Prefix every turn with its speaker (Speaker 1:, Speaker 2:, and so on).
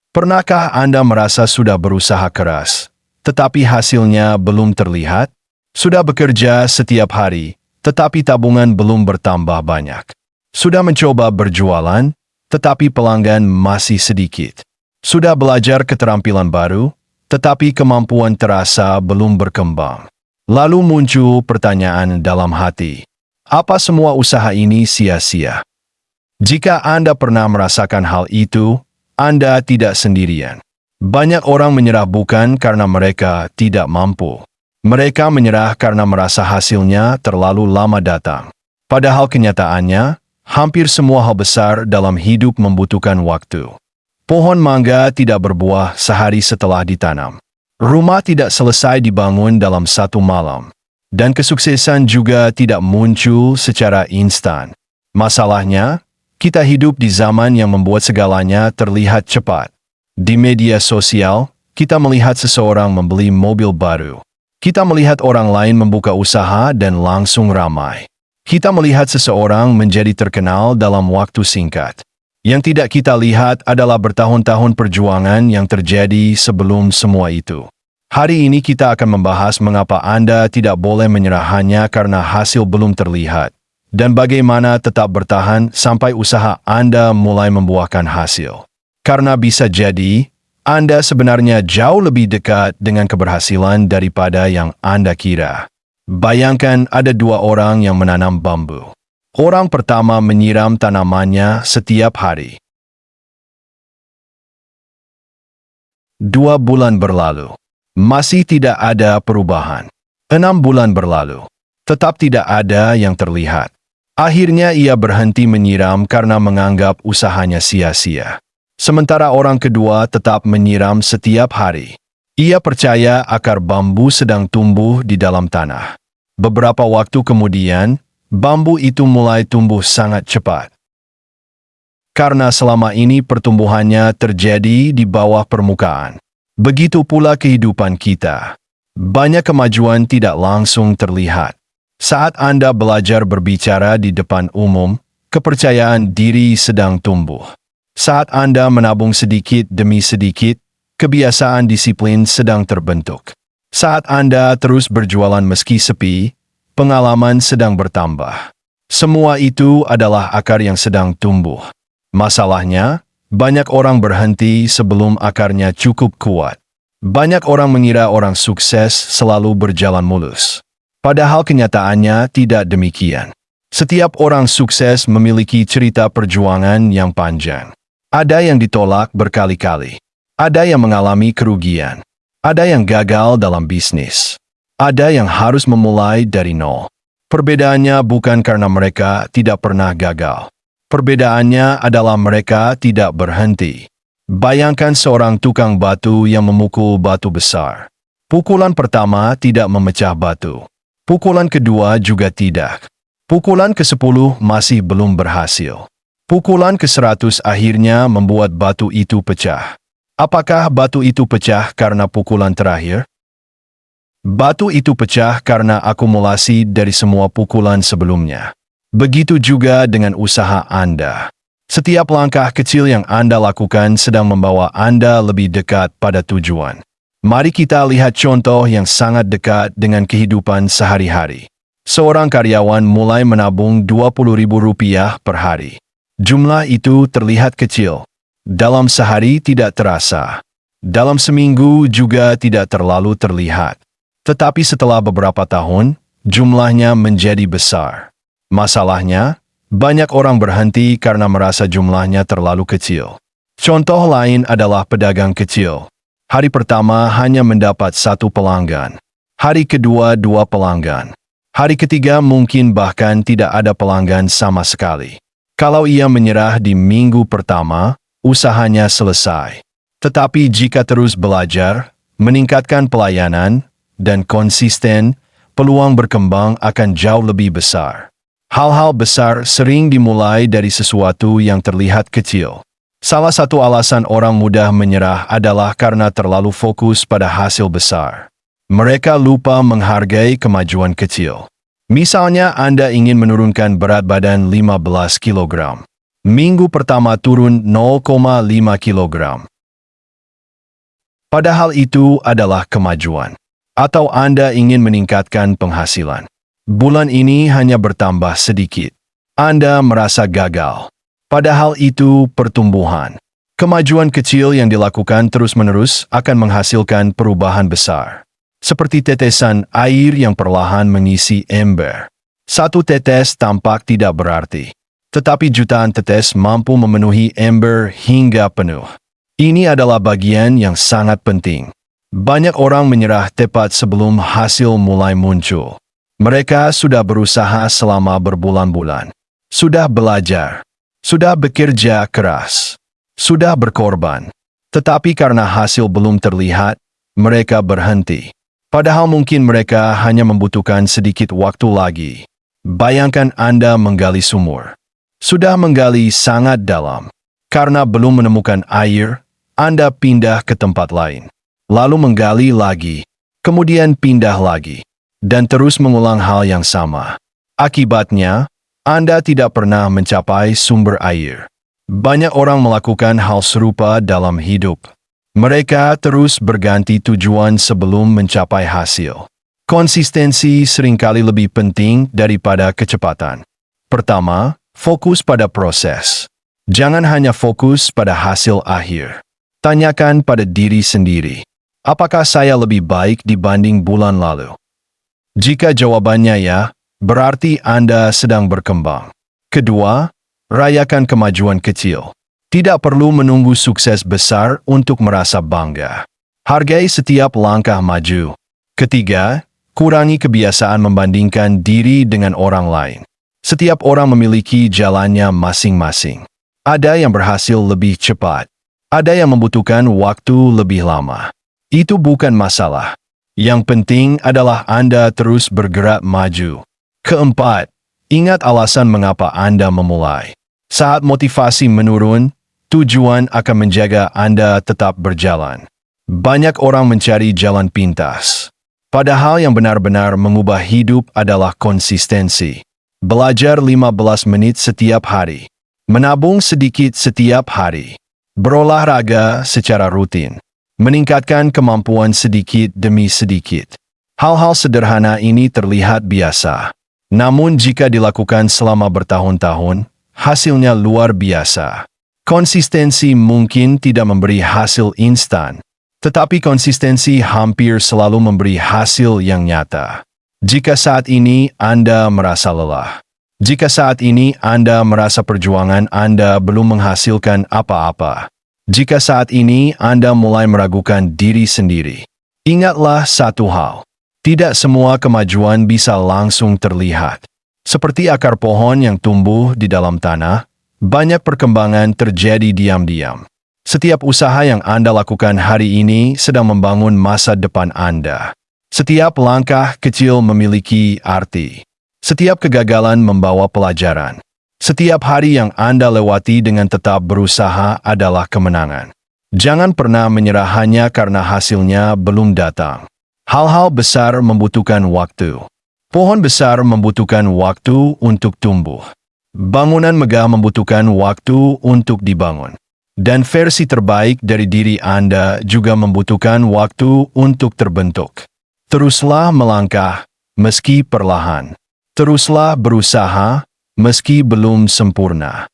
Speaker 1: Pernahkah Anda merasa sudah berusaha keras, tetapi hasilnya belum terlihat? Sudah bekerja setiap hari, tetapi tabungan belum bertambah banyak. Sudah mencoba berjualan, tetapi pelanggan masih sedikit. Sudah belajar keterampilan baru, tetapi kemampuan terasa belum berkembang. Lalu muncul pertanyaan dalam hati, apa semua usaha ini sia-sia? Jika Anda pernah merasakan hal itu, Anda tidak sendirian. Banyak orang menyerah bukan karena mereka tidak mampu. Mereka menyerah karena merasa hasilnya terlalu lama datang. Padahal kenyataannya, hampir semua hal besar dalam hidup membutuhkan waktu. Pohon mangga tidak berbuah sehari setelah ditanam. Rumah tidak selesai dibangun dalam satu malam. Dan kesuksesan juga tidak muncul secara instan. Masalahnya, kita hidup di zaman yang membuat segalanya terlihat cepat. Di media sosial, kita melihat seseorang membeli mobil baru. Kita melihat orang lain membuka usaha dan langsung ramai. Kita melihat seseorang menjadi terkenal dalam waktu singkat. Yang tidak kita lihat adalah bertahun-tahun perjuangan yang terjadi sebelum semua itu. Hari ini kita akan membahas mengapa Anda tidak boleh menyerah hanya karena hasil belum terlihat, dan bagaimana tetap bertahan sampai usaha Anda mulai membuahkan hasil. Karena bisa jadi, Anda sebenarnya jauh lebih dekat dengan keberhasilan daripada yang Anda kira. Bayangkan ada dua orang yang menanam bambu. Orang pertama menyiram tanamannya setiap hari. 2 bulan berlalu. Masih tidak ada perubahan. 6 bulan berlalu. Tetap tidak ada yang terlihat. Akhirnya ia berhenti menyiram karena menganggap usahanya sia-sia. Sementara orang kedua tetap menyiram setiap hari. Ia percaya akar bambu sedang tumbuh di dalam tanah. Beberapa waktu kemudian, bambu itu mulai tumbuh sangat cepat. Karena selama ini pertumbuhannya terjadi di bawah permukaan. Begitu pula kehidupan kita. Banyak kemajuan tidak langsung terlihat. Saat Anda belajar berbicara di depan umum, kepercayaan diri sedang tumbuh. Saat Anda menabung sedikit demi sedikit, kebiasaan disiplin sedang terbentuk. Saat Anda terus berjualan meski sepi, pengalaman sedang bertambah. Semua itu adalah akar yang sedang tumbuh. Masalahnya, banyak orang berhenti sebelum akarnya cukup kuat. Banyak orang mengira orang sukses selalu berjalan mulus. Padahal kenyataannya tidak demikian. Setiap orang sukses memiliki cerita perjuangan yang panjang. Ada yang ditolak berkali-kali. Ada yang mengalami kerugian. Ada yang gagal dalam bisnis. Ada yang harus memulai dari nol. Perbedaannya bukan karena mereka tidak pernah gagal. Perbedaannya adalah mereka tidak berhenti. Bayangkan seorang tukang batu yang memukul batu besar. Pukulan pertama tidak memecah batu. Pukulan kedua juga tidak. Pukulan ke-10 masih belum berhasil. Pukulan ke-100 akhirnya membuat batu itu pecah. Apakah batu itu pecah karena pukulan terakhir? Batu itu pecah karena akumulasi dari semua pukulan sebelumnya. Begitu juga dengan usaha Anda. Setiap langkah kecil yang Anda lakukan sedang membawa Anda lebih dekat pada tujuan. Mari kita lihat contoh yang sangat dekat dengan kehidupan sehari-hari. Seorang karyawan mulai menabung Rp20.000 per hari. Jumlah itu terlihat kecil. Dalam sehari tidak terasa. Dalam seminggu juga tidak terlalu terlihat. Tetapi setelah beberapa tahun, jumlahnya menjadi besar. Masalahnya, banyak orang berhenti karena merasa jumlahnya terlalu kecil. Contoh lain adalah pedagang kecil. Hari pertama hanya mendapat 1 pelanggan. Hari kedua 2 pelanggan. Hari ketiga mungkin bahkan tidak ada pelanggan sama sekali. Kalau ia menyerah di minggu pertama, usahanya selesai. Tetapi jika terus belajar, meningkatkan pelayanan, dan konsisten, peluang berkembang akan jauh lebih besar. Hal-hal besar sering dimulai dari sesuatu yang terlihat kecil. Salah satu alasan orang mudah menyerah adalah karena terlalu fokus pada hasil besar. Mereka lupa menghargai kemajuan kecil. Misalnya Anda ingin menurunkan berat badan 15 kg. Minggu pertama turun 0,5 kg. Padahal itu adalah kemajuan. Atau Anda ingin meningkatkan penghasilan. Bulan ini hanya bertambah sedikit. Anda merasa gagal. Padahal itu pertumbuhan. Kemajuan kecil yang dilakukan terus-menerus akan menghasilkan perubahan besar. Seperti tetesan air yang perlahan mengisi ember. Satu tetes tampak tidak berarti. Tetapi jutaan tetes mampu memenuhi ember hingga penuh. Ini adalah bagian yang sangat penting. Banyak orang menyerah tepat sebelum hasil mulai muncul. Mereka sudah berusaha selama berbulan-bulan. Sudah belajar. Sudah bekerja keras. Sudah berkorban. Tetapi karena hasil belum terlihat, mereka berhenti. Padahal mungkin mereka hanya membutuhkan sedikit waktu lagi. Bayangkan Anda menggali sumur. Sudah menggali sangat dalam. Karena belum menemukan air, Anda pindah ke tempat lain. Lalu menggali lagi. Kemudian pindah lagi. Dan terus mengulang hal yang sama. Akibatnya, Anda tidak pernah mencapai sumber air. Banyak orang melakukan hal serupa dalam hidup. Mereka terus berganti tujuan sebelum mencapai hasil. Konsistensi seringkali lebih penting daripada kecepatan. Pertama, fokus pada proses. Jangan hanya fokus pada hasil akhir. Tanyakan pada diri sendiri, apakah saya lebih baik dibanding bulan lalu? Jika jawabannya ya, berarti Anda sedang berkembang. Kedua, rayakan kemajuan kecil. Tidak perlu menunggu sukses besar untuk merasa bangga. Hargai setiap langkah maju. Ketiga, kurangi kebiasaan membandingkan diri dengan orang lain. Setiap orang memiliki jalannya masing-masing. Ada yang berhasil lebih cepat. Ada yang membutuhkan waktu lebih lama. Itu bukan masalah. Yang penting adalah Anda terus bergerak maju. Keempat, ingat alasan mengapa Anda memulai. Saat motivasi menurun, tujuan akan menjaga Anda tetap berjalan. Banyak orang mencari jalan pintas. Padahal yang benar-benar mengubah hidup adalah konsistensi. Belajar 15 menit setiap hari. Menabung sedikit setiap hari. Berolahraga secara rutin. Meningkatkan kemampuan sedikit demi sedikit. Hal-hal sederhana ini terlihat biasa. Namun jika dilakukan selama bertahun-tahun, hasilnya luar biasa. Konsistensi mungkin tidak memberi hasil instan, tetapi konsistensi hampir selalu memberi hasil yang nyata. Jika saat ini Anda merasa lelah, jika saat ini Anda merasa perjuangan Anda belum menghasilkan apa-apa, jika saat ini Anda mulai meragukan diri sendiri, ingatlah satu hal, tidak semua kemajuan bisa langsung terlihat. Seperti akar pohon yang tumbuh di dalam tanah, banyak perkembangan terjadi diam-diam. Setiap usaha yang Anda lakukan hari ini sedang membangun masa depan Anda. Setiap langkah kecil memiliki arti. Setiap kegagalan membawa pelajaran. Setiap hari yang Anda lewati dengan tetap berusaha adalah kemenangan. Jangan pernah menyerah hanya karena hasilnya belum datang. Hal-hal besar membutuhkan waktu. Pohon besar membutuhkan waktu untuk tumbuh. Bangunan megah membutuhkan waktu untuk dibangun. Dan versi terbaik dari diri Anda juga membutuhkan waktu untuk terbentuk. Teruslah melangkah, meski perlahan. Teruslah berusaha, meski belum sempurna.